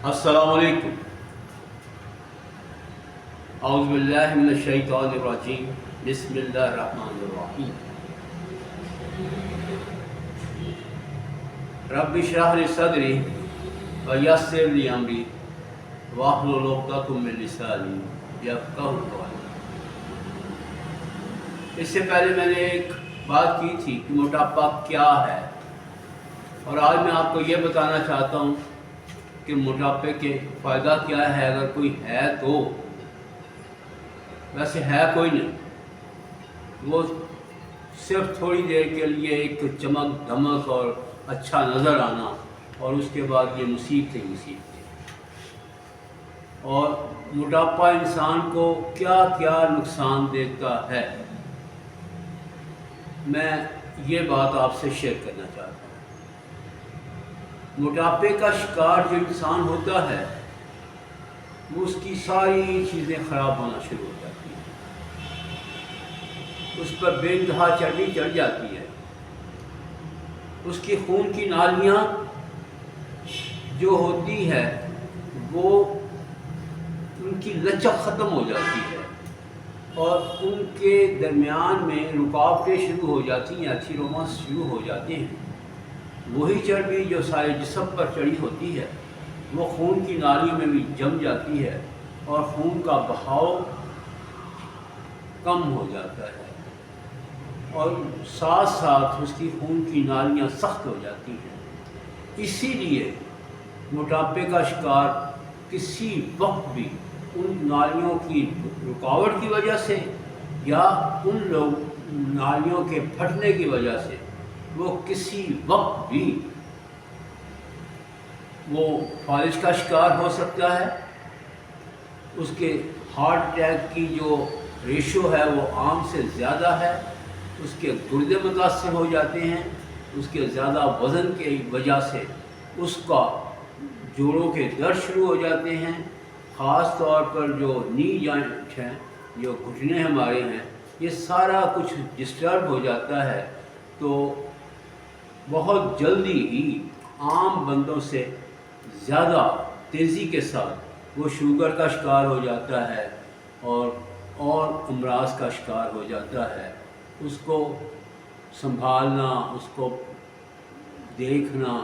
अस्सलाम वालेकुम। औज़ु बिल्लाहि मिनश शैतानिर रजीम। बिस्मिल्लाहिर रहमानिर रहीम। रब्बि इश्रह ली सदरी व यस्सिर ली अमरी वहलुल उक़दतम मिन लिसानी यफ़क़हू क़ौली। इससे पहले मैंने एक बात की थी कि मोटापा क्या है, और आज मैं आपको ये बताना चाहता हूँ कि मोटापे के फ़ायदा क्या है अगर कोई है तो। वैसे है कोई नहीं, वो सिर्फ थोड़ी देर के लिए एक चमक धमक और अच्छा नज़र आना, और उसके बाद ये मुसीबतें मुसीबतें। और मोटापा इंसान को क्या क्या नुकसान देता है, मैं ये बात आपसे शेयर करना चाहता हूँ। मोटापे का शिकार जो इंसान होता है वो उसकी सारी चीज़ें ख़राब होना शुरू हो जाती हैं, उस पर बेइंतहा चर्बी चढ़ जाती है, उसकी खून की नालियाँ जो होती है वो उनकी लचक ख़त्म हो जाती है और उनके दरमियान में रुकावटें शुरू हो जाती हैं, एथीरोमास शुरू हो जाते हैं। वही चर्बी जो सारे जिस्म पर चढ़ी होती है वो खून की नालियों में भी जम जाती है और खून का बहाव कम हो जाता है और साथ साथ उसकी खून की नालियाँ सख्त हो जाती हैं। इसीलिए मोटापे का शिकार किसी वक्त भी उन नालियों की रुकावट की वजह से या उन नालियों के फटने की वजह से वो किसी वक्त भी वो फालिज का शिकार हो सकता है। उसके हार्ट अटैक की जो रेशो है वो आम से ज़्यादा है, उसके गुर्दे मुतासर हो जाते हैं, उसके ज़्यादा वज़न की वजह से उसका जोड़ों के दर्द शुरू हो जाते हैं। ख़ास तौर पर जो नी जॉइंट हैं, जो घुटने हमारे हैं, ये सारा कुछ डिस्टर्ब हो जाता है। तो बहुत जल्दी ही आम बंदों से ज़्यादा तेज़ी के साथ वो शुगर का शिकार हो जाता है और अमराज का शिकार हो जाता है। उसको संभालना, उसको देखना,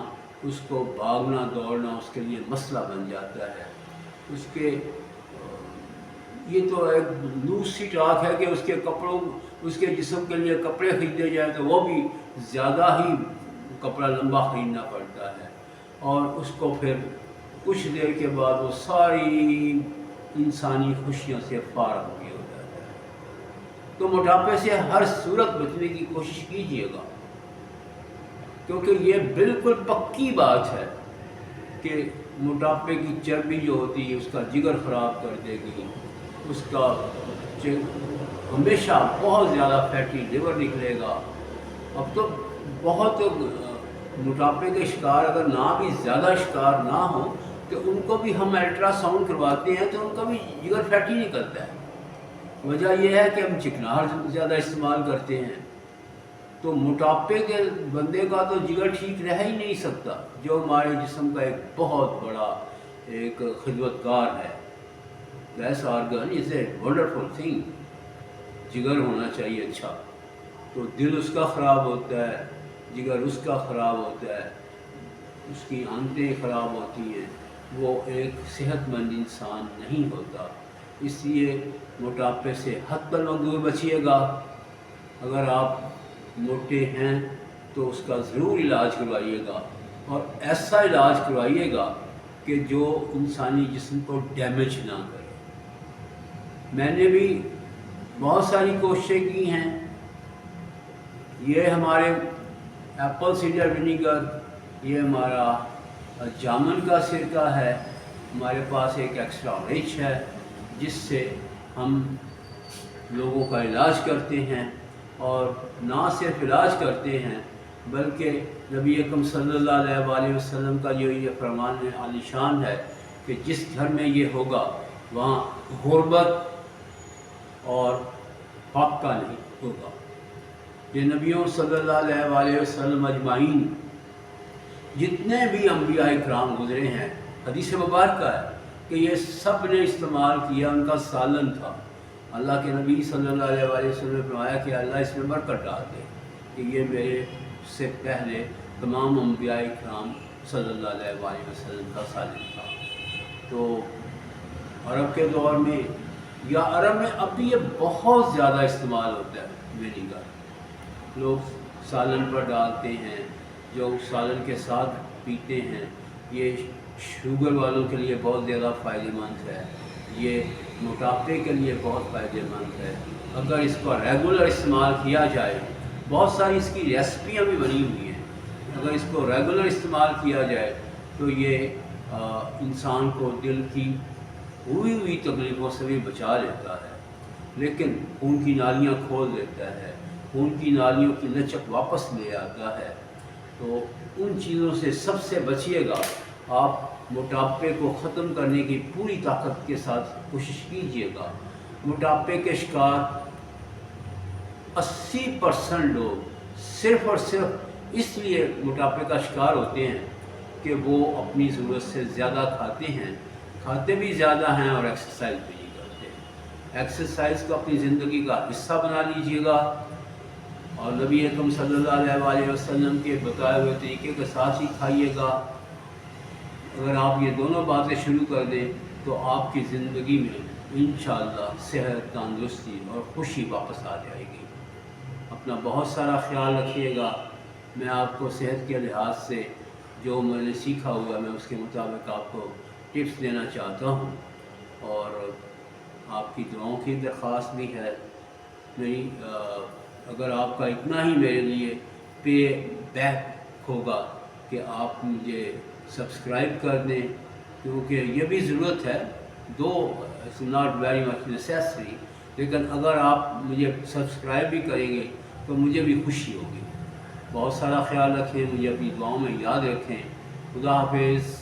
उसको भागना दौड़ना उसके लिए मसला बन जाता है। उसके ये तो एक दूसरी टाक है कि उसके कपड़ों, उसके जिस्म के लिए कपड़े ख़रीदे जाए तो वो भी ज़्यादा ही कपड़ा लंबा ख़रीदना पड़ता है और उसको फिर कुछ देर के बाद वो सारी इंसानी खुशियों से फारग भी हो जाता है। तो मोटापे से हर सूरत बचने की कोशिश कीजिएगा, क्योंकि ये बिल्कुल पक्की बात है कि मोटापे की चर्बी जो होती है उसका जिगर ख़राब कर देगी, उसका हमेशा बहुत ज़्यादा फैटी लिवर निकलेगा। अब तो बहुत मोटापे के शिकार अगर ना भी ज़्यादा शिकार ना हो तो उनको भी हम अल्ट्रासाउंड करवाते हैं तो उनका भी जिगर फैटी निकलता है। वजह यह है कि हम चिकनाहट ज़्यादा इस्तेमाल करते हैं। तो मोटापे के बंदे का तो जिगर ठीक रह ही नहीं सकता, जो हमारे जिस्म का एक बहुत बड़ा एक खिदमतकार है। That's organ is a wonderful thing. जिगर होना चाहिए अच्छा, तो दिल उसका ख़राब होता है, जिगर उसका ख़राब होता है, उसकी आंतें ख़राब होती हैं, वो एक सेहतमंद इंसान नहीं होता। इसलिए मोटापे से हत्तल दूर बचिएगा। अगर आप मोटे हैं तो उसका ज़रूर इलाज करवाइएगा और ऐसा इलाज करवाइएगा कि जो इंसानी जिस्म को डैमेज ना करे। मैंने भी बहुत सारी कोशिशें की हैं। ये हमारे एप्पल सीडर विनीगर, ये हमारा जामुन का सिरका है, हमारे पास एक एक्स्ट्रा रिच है जिससे हम लोगों का इलाज करते हैं। और ना सिर्फ इलाज करते हैं बल्कि नबी अकरम सल्लल्लाहु अलैहि वसल्लम का जो ये फरमान आलीशान है कि जिस घर में ये होगा वहाँ गुर्बत और फाका नहीं होगा। ये नबियों सल्लल्लाहु अलैहि वसल्लम अजमाइन जितने भी अंबिया इकराम गुजरे हैं, حدیث مبارکہ ہے کہ یہ سب نے استعمال کیا، ان کا سالن تھا۔ اللہ کے نبی صلی اللہ علیہ وسلم نے فرمایا کہ اللہ اس میں برکت ڈال دے، کہ یہ میرے سے پہلے تمام انبیاء کرام صلی اللہ علیہ وسلم کا سالن تھا۔ تو عرب کے دور میں یا عرب میں اب بھی یہ بہت زیادہ استعمال ہوتا ہے وینیگر، لوگ سالن پر ڈالتے ہیں، جو سالن کے ساتھ پیتے ہیں۔ یہ شوگر والوں کے لیے بہت زیادہ فائدہ مند ہے، یہ موٹاپے کے لیے بہت فائدہ مند ہے اگر اس کا ریگولر استعمال کیا جائے۔ بہت ساری اس کی ریسپیاں بھی بنی ہوئی ہیں، اگر اس کو ریگولر استعمال کیا جائے تو یہ انسان کو دل کی ہوئی تکلیفوں سے بھی بچا لیتا ہے، لیکن خون کی نالیاں کھول دیتا ہے، خون کی نالیوں کی لچک واپس لے آتا ہے۔ تو ان چیزوں سے سب سے بچیے گا۔ آپ موٹاپے کو ختم کرنے کی پوری طاقت کے ساتھ کوشش کیجیے گا۔ موٹاپے کے شکار 80% لوگ صرف اور صرف اس لیے موٹاپے کا شکار ہوتے ہیں کہ وہ اپنی ضرورت سے زیادہ کھاتے بھی زیادہ ہیں اور ایکسرسائز بھی نہیں کرتے۔ ایکسرسائز کو اپنی زندگی کا حصہ بنا لیجیے گا اور نبی اکرم صلی اللہ علیہ وسلم کے بتائے ہوئے طریقے کے ساتھ ہی کھائیے گا۔ اگر آپ یہ دونوں باتیں شروع کر دیں تو آپ کی زندگی میں انشاءاللہ صحت، تندرستی اور خوشی واپس آ جائے گی۔ اپنا بہت سارا خیال رکھیے گا۔ میں آپ کو صحت کے لحاظ سے جو میں نے سیکھا ہوا ہے میں اس کے مطابق آپ کو ٹپس دینا چاہتا ہوں، اور آپ کی دعاؤں کی درخواست بھی ہے میری۔ اگر آپ کا اتنا ہی میرے لیے پے بیک ہوگا کہ آپ مجھے سبسکرائب کر دیں، کیونکہ یہ بھی ضرورت ہے، though it's not very much necessary, لیکن اگر آپ مجھے سبسکرائب بھی کریں گے تو مجھے بھی خوشی ہوگی۔ بہت سارا خیال رکھیں، مجھے اپنی دعاؤں میں یاد رکھیں۔ خدا حافظ۔